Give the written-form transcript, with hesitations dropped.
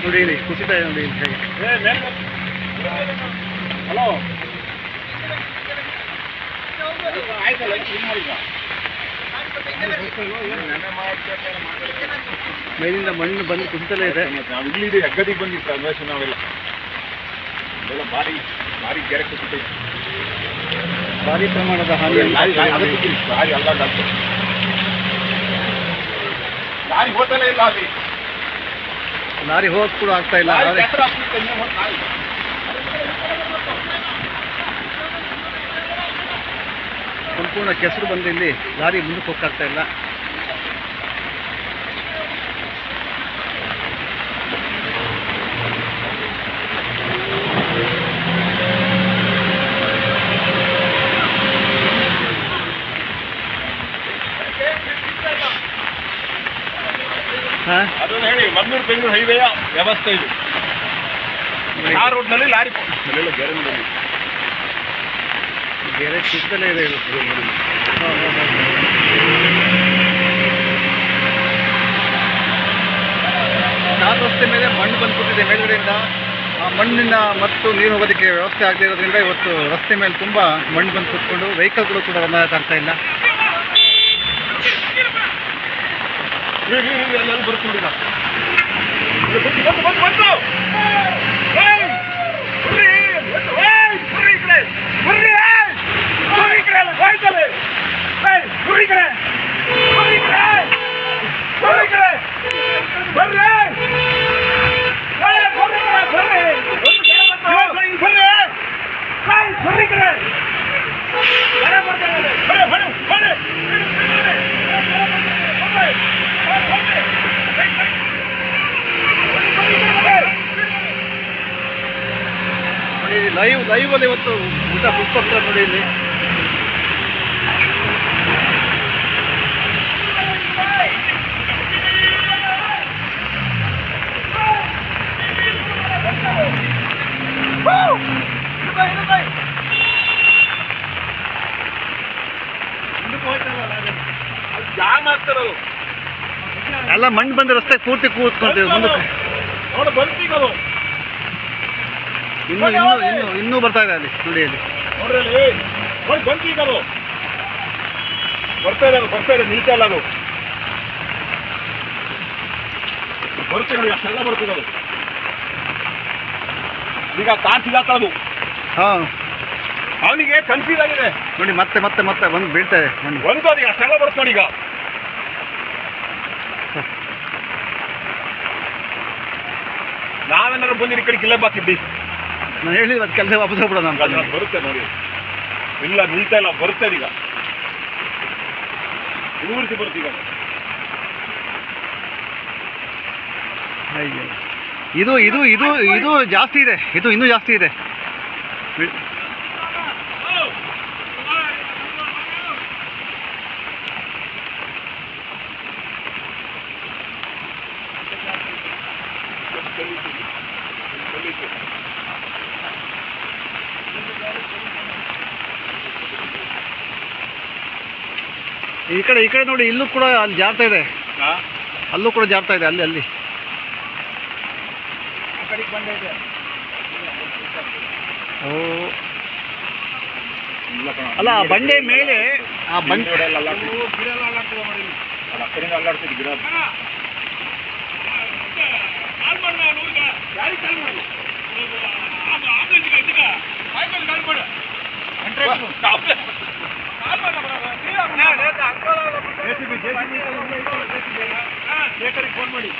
ನೋಡಿ ಇಲ್ಲಿ ಕುಸಿತ ಇದೆ ನೋಡಿ ಹೇಗೆ. ಹಲೋ ಮೇಲಿಂದ ಮಣ್ಣು ಬಂದು ಕುಸಿತಲೇ ಇದೆ. ನಾವು ಇಲ್ಲಿ ಹೆಗ್ಗದಿಗೆ ಬಂದಿತ್ತು ಅನ್ವೇಷಣೆ ನಾವೆಲ್ಲ ಭಾರಿ ಭಾರಿ ಕೆರೆ ಕುಸಿತ ಇತ್ತು. ಭಾರಿ ಪ್ರಮಾಣದ ಹಾನಿ ಭಾರಿ ಅಲ್ಲ ಲಾರಿ ಹೋತಲೇ ಇಲ್ಲ ಅಲ್ಲಿ. ಲಾರಿ ಹೋಗಕ್ಕೆ ಕೂಡ ಆಗ್ತಾ ಇಲ್ಲ. ಸಂಪೂರ್ಣ ಕೆಸರು ಬಂದು ಇಲ್ಲಿ ಲಾರಿ ಮುಂದಕ್ಕೆ ಹೋಗಕ್ಕಾಗ್ತಾ ಇಲ್ಲ. ಅದನ್ನು ಹೇಳಿ ಮಂಗಳೂರು ಬೆಂಗಳೂರು ಹೈವೇಯ ವ್ಯವಸ್ಥೆ ಇದು. ಆ ರೋಡ್ನಲ್ಲಿ ಲಾರಿ ಬೇರೆ ನೋಡಲಿ ಬೇರೆ ಚಿಕ್ಕದಲ್ಲೇ ಇದೆ ಇದು. ನಾಲ್ಕು ರಸ್ತೆ ಮೇಲೆ ಮಣ್ಣು ಬಂದ್ಬಿಟ್ಟಿದೆ ಮೇಲ್ಗಡೆಯಿಂದ. ಆ ಮಣ್ಣಿನ ಮತ್ತು ನೀರು ಹೋಗೋದಕ್ಕೆ ವ್ಯವಸ್ಥೆ ಆಗದೆ ಇರೋದ್ರಿಂದ ಇವತ್ತು ರಸ್ತೆ ಮೇಲೆ ತುಂಬ ಮಣ್ಣು ಬಂದು ಕೂತ್ಕೊಂಡು ವೆಹಿಕಲ್ಗಳು ಕೂಡ ರನ್ ಆಗ್ತಾ ಇಲ್ಲ. ಬರ್ಕೊಂಡಿಲ್ಲ ಲೈವ್ ಅಲ್ಲಿ ಇವತ್ತು ಊಟ ಪುಷ್ಪತ್ರ ನೋಡಿ ಇಲ್ಲಿ. ಎಲ್ಲ ಮಣ್ಣು ಬಂದ ರಸ್ತೆ ಪೂರ್ತಿ ಕೂತ್ಕೊಂತೀವಿ ಮುಂದಕ್ಕೆ. ಇನ್ನೂ ಬರ್ತಾ ಇದೆ ಅಲ್ಲಿ ನೋಡಿ ಅಲ್ಲಿ ಬರ್ತಾ ಇದೆ ನಿಲ್ತಾ ಇಲ್ಲ ಅದು. ಬರುತ್ತೆ ನೋಡಿ ಅಷ್ಟೆಲ್ಲ ಬರ್ತದೆ ಅದು. ಈಗ ಕಾರ್ ಸಿಗಾಕದು. ಹಾಂ ಅವನಿಗೆ ಕನ್ಫ್ಯೂಸ್ ಆಗಿದೆ ನೋಡಿ. ಮತ್ತೆ ಮತ್ತೆ ಮತ್ತೆ ಬಂದು ಬೀಳ್ತಾ ಇದೆ ಒಂದು ಅದೀಗ ಅಷ್ಟೆಲ್ಲ ಬರುತ್ತೆ ನೋಡಿ. ಈಗ ನಾವೇನಾದ್ರು ಬಂದಿರಿ ಕಡೆ ಕಿಲ್ಲ ಬಾಕಿದ್ದಿ ನಾನು ಹೇಳಿದ್ವಿ ಅದು ಕೆಲಸ ವಾಪಸ್ ಹೋಗ್ಬಿಡೋಣ ಅಂತ. ಬರುತ್ತೆ ನೋಡಿ. ಇಲ್ಲ ನಿಲ್ತಾ ಇಲ್ಲ ಬರುತ್ತೆ ಈಗ. ಊರಿಸಿ ಬರುತ್ತೆ ಈಗ. ಅಯ್ಯೋ ಇದು ಇದು ಇದು ಇದು ಜಾಸ್ತಿ ಇದೆ. ಇದು ಇನ್ನೂ ಜಾಸ್ತಿ ಇದೆ. ಈ ಕಡೆ ನೋಡಿ, ಇಲ್ಲೂ ಕೂಡ ಅಲ್ಲಿ ಜಾರ್ತಾ ಇದೆ. ಅಲ್ಲೂ ಕೂಡ ಜಾರ್ತಾ ಇದೆ. ಅಲ್ಲಿ ಓ ಅಲ್ಲ, ಆ ಬಂಡೆ ಮೇಲೆ ಆ ಬಂಡೆ ಗಿಡ ಫೋನ್ ಮಾಡಿ